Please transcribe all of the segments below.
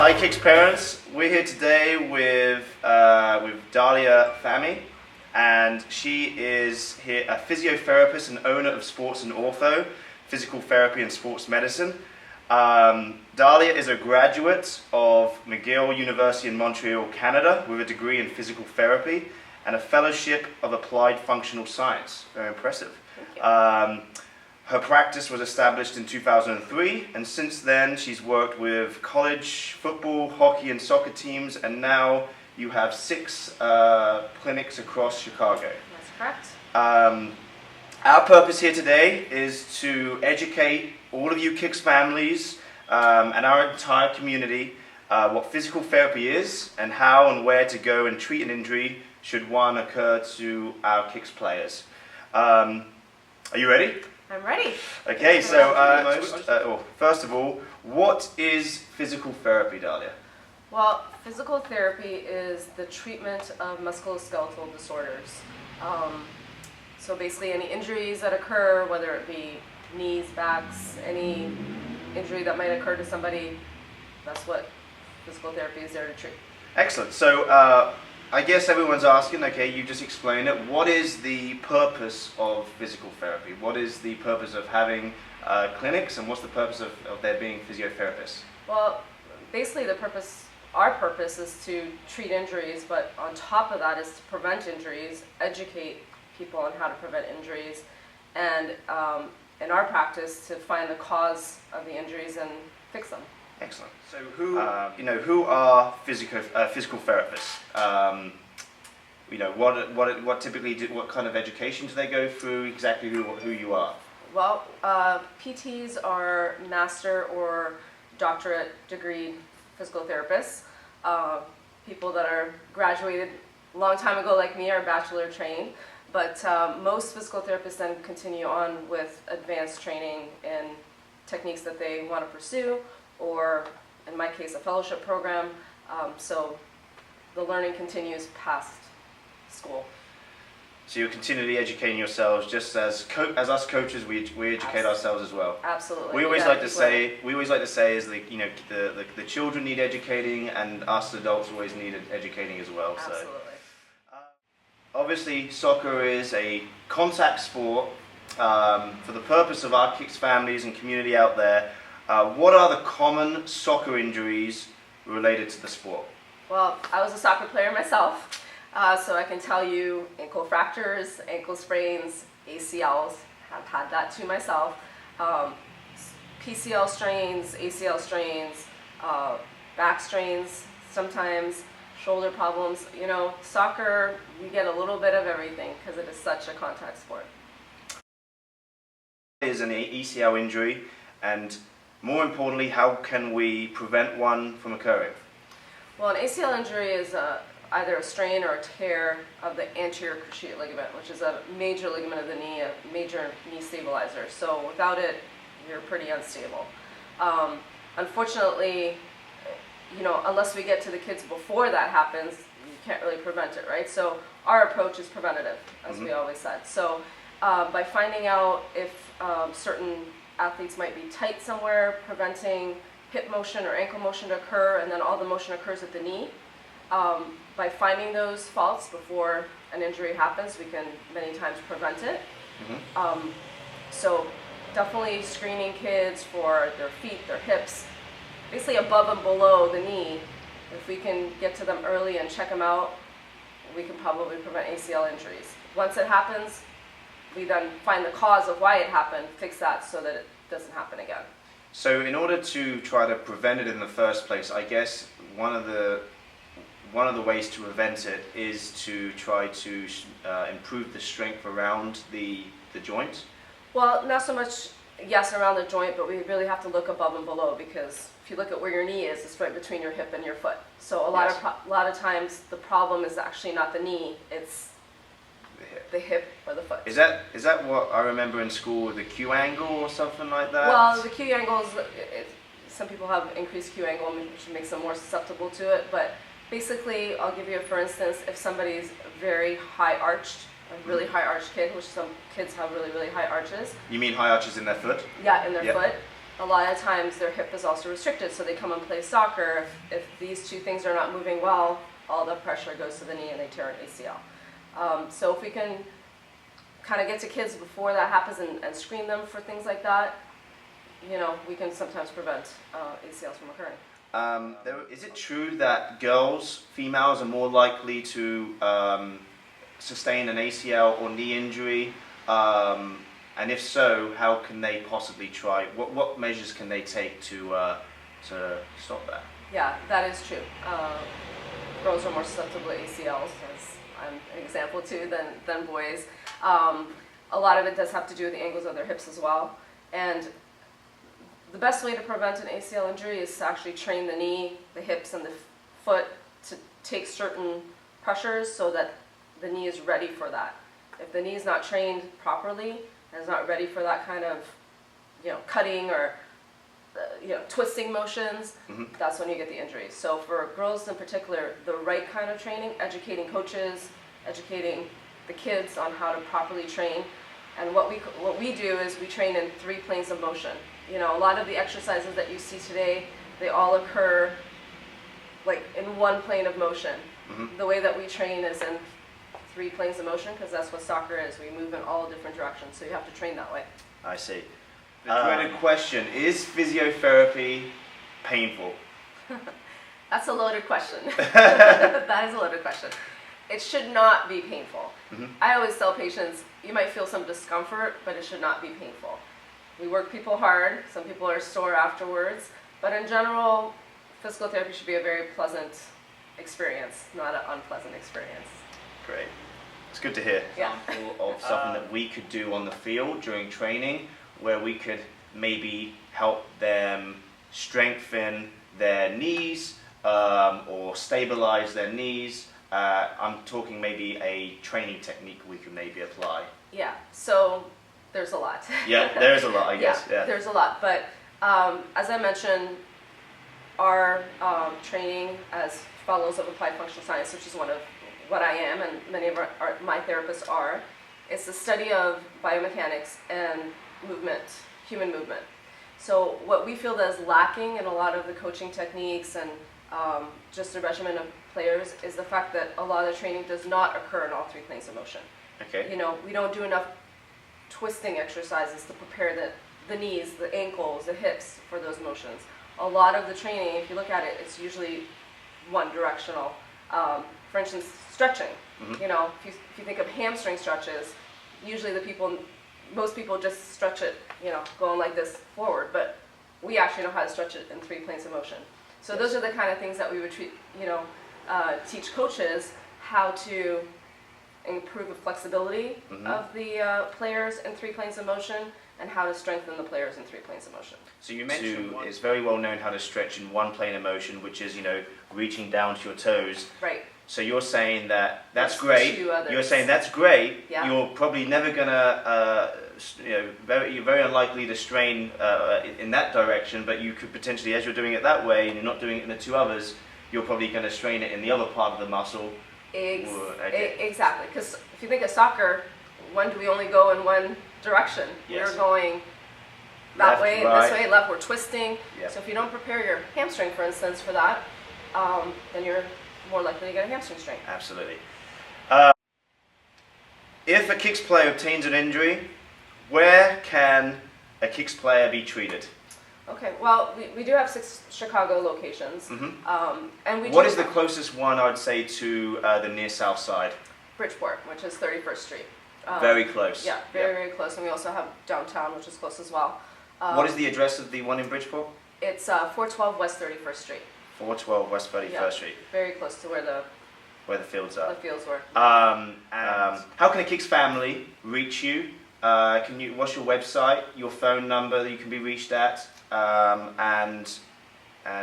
Hi KICS parents, we're here today with Dahlia Fahmy, and she is here a physiotherapist and owner of Sports and Ortho, physical therapy and sports medicine. Dahlia is a graduate of McGill University in Montreal, Canada, with a degree in physical therapy and a fellowship of applied functional science. Very impressive. Thank you. Her practice was established in 2003, and since then she's worked with college football, hockey and soccer teams, and now you have 6 clinics across Chicago. That's correct. Our purpose here today is to educate all of you KICS families and our entire community what physical therapy is and how and where to go and treat an injury should one occur to our KICS players. Are you ready? I'm ready. Okay, so first of all, what is physical therapy, Dahlia? Well, physical therapy is the treatment of musculoskeletal disorders. So basically any injuries that occur, whether it be knees, backs, any injury that might occur to somebody, that's what physical therapy is there to treat. Excellent. So I guess everyone's asking, okay, you just explained it, what is the purpose of physical therapy? What is the purpose of having clinics, and what's the purpose of there being physiotherapists? Well, basically our purpose is to treat injuries, but on top of that is to prevent injuries, educate people on how to prevent injuries, and in our practice to find the cause of the injuries and fix them. Excellent. So who are physical therapists? What typically what kind of education do they go through? Exactly who you are? Well, PTs are master or doctorate degree physical therapists. People that are graduated a long time ago like me are bachelor trained, but most physical therapists then continue on with advanced training in techniques that they want to pursue, or in my case a fellowship program, so the learning continues past school. So you're continually educating yourselves, just as us coaches, we educate ourselves as well. Absolutely. We always like to say is the children need educating, and us adults always need educating as well. Absolutely. So obviously soccer is a contact sport. For the purpose of our KICS families and community out there, what are the common soccer injuries related to the sport? Well, I was a soccer player myself, so I can tell you ankle fractures, ankle sprains, ACLs, I've had that too myself, PCL strains, ACL strains, back strains, sometimes shoulder problems. You know, soccer, you get a little bit of everything because it is such a contact sport. Is an ACL injury, and more importantly, how can we prevent one from occurring? Well, an ACL injury is either a strain or a tear of the anterior cruciate ligament, which is a major ligament of the knee, a major knee stabilizer. So without it, you're pretty unstable. Unfortunately, you know, unless we get to the kids before that happens, you can't really prevent it, right? So our approach is preventative, as we always said. So by finding out if certain athletes might be tight somewhere, preventing hip motion or ankle motion to occur, and then all the motion occurs at the knee. By finding those faults before an injury happens, we can many times prevent it. So definitely screening kids for their feet, their hips, basically above and below the knee. If we can get to them early and check them out, we can probably prevent ACL injuries. Once it happens, we then find the cause of why it happened, fix that so that it doesn't happen again. So in order to try to prevent it in the first place, I guess one of the ways to prevent it is to try to improve the strength around the joint. Well, not so much, yes, around the joint, but we really have to look above and below, because if you look at where your knee is, it's right between your hip and your foot. So a lot of times the problem is actually not the knee, it's the hip or the foot. Is that what I remember in school, the Q angle or something like that? Well, the Q angle is, some people have increased Q angle, which makes them more susceptible to it, but basically, I'll give you a for instance, if somebody's very high arched, a really high arched kid, which some kids have really, really high arches. You mean high arches in their foot? Yeah, in their foot. a lot of times their hip is also restricted, so they come and play soccer. If these two things are not moving well, all the pressure goes to the knee and they tear an ACL. So if we can kind of get to kids before that happens and screen them for things like that, you know, we can sometimes prevent ACLs from occurring. Is it true that females are more likely to sustain an ACL or knee injury? And if so, how can they possibly try? What measures can they take to stop that? Yeah, that is true. Girls are more susceptible to ACLs, as I'm an example too, than boys. A lot of it does have to do with the angles of their hips as well. And the best way to prevent an ACL injury is to actually train the knee, the hips, and the foot to take certain pressures so that the knee is ready for that. If the knee is not trained properly and is not ready for that kind of, you know, cutting or twisting motions, that's when you get the injuries. So for girls in particular, the right kind of training, educating coaches, educating the kids on how to properly train. And what we do is we train in 3 planes of motion. You know, a lot of the exercises that you see today, they all occur like in one plane of motion. The way that we train is in 3 planes of motion, because that's what soccer is. We move in all different directions, so you have to train that way. I see. The dreaded question, is physiotherapy painful? That's a loaded question. That is a loaded question. It should not be painful. I always tell patients, you might feel some discomfort, but it should not be painful. We work people hard. Some people are sore afterwards. But in general, physical therapy should be a very pleasant experience, not an unpleasant experience. Great. It's good to hear. Yeah. Example of something that we could do on the field during training, where we could maybe help them strengthen their knees or stabilize their knees. I'm talking maybe a training technique we could maybe apply. Yeah, so there's a lot. Yeah, there's a lot, I guess. Yeah, there's a lot. But as I mentioned, our training as fellows of applied functional science, which is one of what I am and many of my therapists are, it's the study of biomechanics and movement, human movement. So what we feel that is lacking in a lot of the coaching techniques and just the regimen of players is the fact that a lot of the training does not occur in all 3 planes of motion. Okay. You know, we don't do enough twisting exercises to prepare the knees, the ankles, the hips for those motions. A lot of the training, if you look at it, it's usually one directional. For instance, stretching. You know, if you think of hamstring stretches, usually most people just stretch it, you know, going like this forward, but we actually know how to stretch it in 3 planes of motion. So those are the kind of things that we would teach coaches how to improve the flexibility of the players in 3 planes of motion and how to strengthen the players in 3 planes of motion. So you mentioned it's very well known how to stretch in 1 plane of motion, which is, you know, reaching down to your toes. Right. So you're saying that's There's great. 2 others. You're saying that's great. Yeah. You're probably never gonna, you're very unlikely to strain in that direction. But you could potentially, as you're doing it that way, and you're not doing it in the 2 others, you're probably going to strain it in the other part of the muscle. Exactly. Because if you think of soccer, when do we only go in one direction? Yes. We're going that Left, way, right. this way, left. We're twisting. Yep. So if you don't prepare your hamstring, for instance, for that, then you're more likely to get a hamstring strain. Absolutely. If a KICS player obtains an injury, where can a KICS player be treated? Okay, well, we do have 6 Chicago locations. And we What is the closest one, I'd say, to the near south side? Bridgeport, which is 31st Street. Very close. Yeah, very close. And we also have downtown, which is close as well. What is the address of the one in Bridgeport? It's 412 West 31st Street. 412 West 31st Street. Very close to where the fields are. The fields were. How can a KICS family reach you? What's your website, your phone number that you can be reached at, and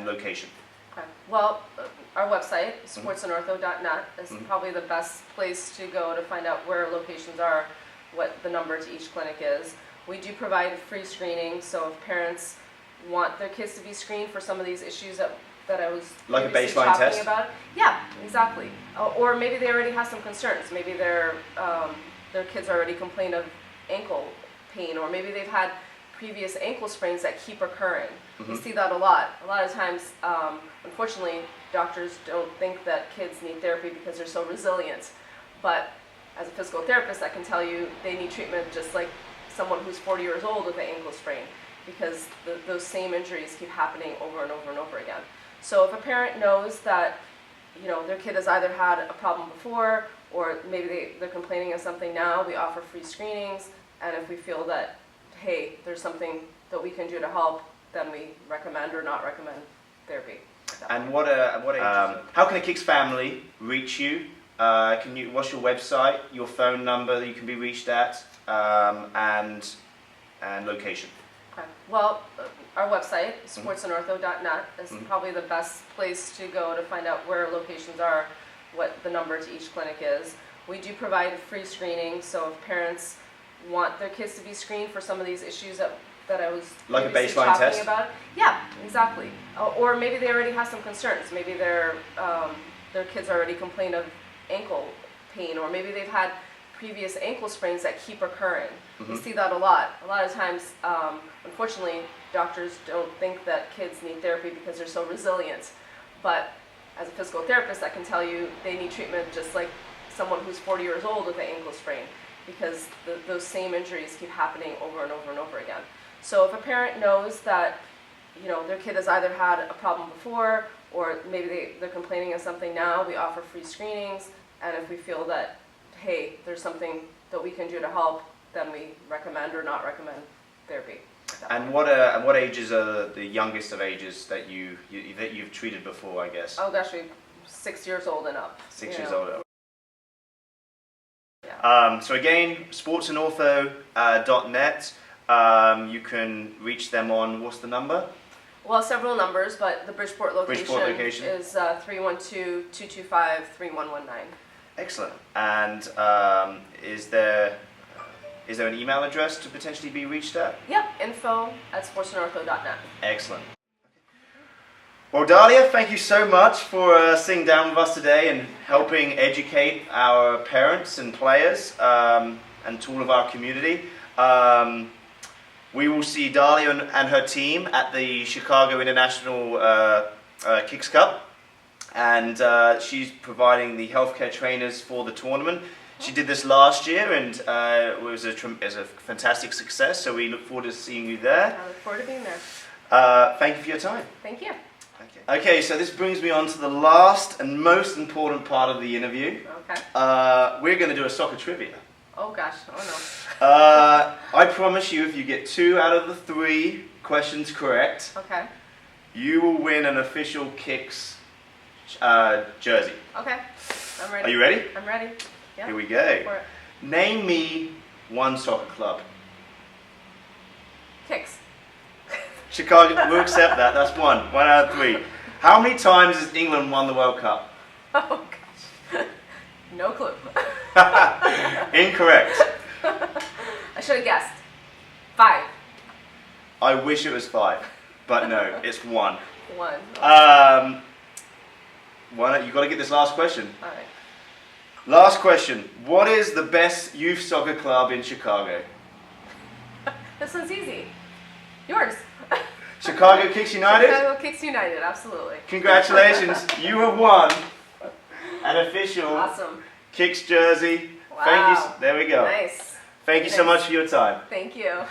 location? Okay. Well, our website, sportsandortho.net, is probably the best place to go to find out where locations are, what the number to each clinic is. We do provide free screening, so if parents want their kids to be screened for some of these issues that I was like a baseline talking test about. Yeah, exactly. Or maybe they already have some concerns. Maybe their kids already complain of ankle pain, or maybe they've had previous ankle sprains that keep recurring. Mm-hmm. We see that a lot. A lot of times, unfortunately, doctors don't think that kids need therapy because they're so resilient. But as a physical therapist, I can tell you they need treatment just like someone who's 40 years old with an ankle sprain, because those same injuries keep happening over and over and over again. So if a parent knows that their kid has either had a problem before, or maybe they're complaining of something now, we offer free screenings, and if we feel that, hey, there's something that we can do to help, then we recommend or not recommend therapy. And what age how can a KICS family reach you? What's your website, your phone number that you can be reached at, and location? Okay. Well, our website, sportsandortho.net, is probably the best place to go to find out where locations are, what the number to each clinic is. We do provide free screening, so if parents want their kids to be screened for some of these issues that I was like a baseline talking test about. Yeah, exactly. Or maybe they already have some concerns. Maybe their kids already complain of ankle pain, or maybe they've had previous ankle sprains that keep recurring. We see that a lot. A lot of times, unfortunately, doctors don't think that kids need therapy because they're so resilient. But as a physical therapist, I can tell you they need treatment just like someone who's 40 years old with an ankle sprain, because those same injuries keep happening over and over and over again. So if a parent knows that their kid has either had a problem before, or maybe they're complaining of something now, we offer free screenings, and if we feel that, hey, there's something that we can do to help, then we recommend or not recommend therapy. And what ages are the youngest of ages that you've treated before, I guess? Oh gosh, 6 years old and up. 6 years old. Yeah. So again, sportsandortho.net. You can reach them on, what's the number? Well, several numbers, but the Bridgeport location, is 312-225-3119. Excellent. And is there an email address to potentially be reached at? Yep, info@sportsandortho.net. Excellent. Well, Dahlia, thank you so much for sitting down with us today and helping educate our parents and players, and to all of our community. We will see Dahlia and her team at the Chicago International KICS Cup, and she's providing the healthcare trainers for the tournament. She did this last year, and it was a fantastic success, so we look forward to seeing you there. I look forward to being there. Thank you for your time. Thank you. Okay, so this brings me on to the last and most important part of the interview. Okay. We're going to do a soccer trivia. Oh gosh, oh no. I promise you, if you get 2 out of the 3 questions correct, Okay. you will win an official KICS jersey. Okay, I'm ready. Are you ready? I'm ready. Yeah. Here we go. For it. Name me one soccer club. KICS. Chicago, we'll accept that. That's 1 out of 3. How many times has England won the World Cup? Oh gosh. No clue. Incorrect. I should have guessed. 5. I wish it was 5, but no, it's 1. 1. You got to get this last question. All right. Last question. What is the best youth soccer club in Chicago? This one's easy. Yours. Chicago KICS United? Chicago KICS United, absolutely. Congratulations, you have won an official Awesome. KICS jersey. Wow. Thank you. There we go. Nice. Thank you so much for your time. Thank you.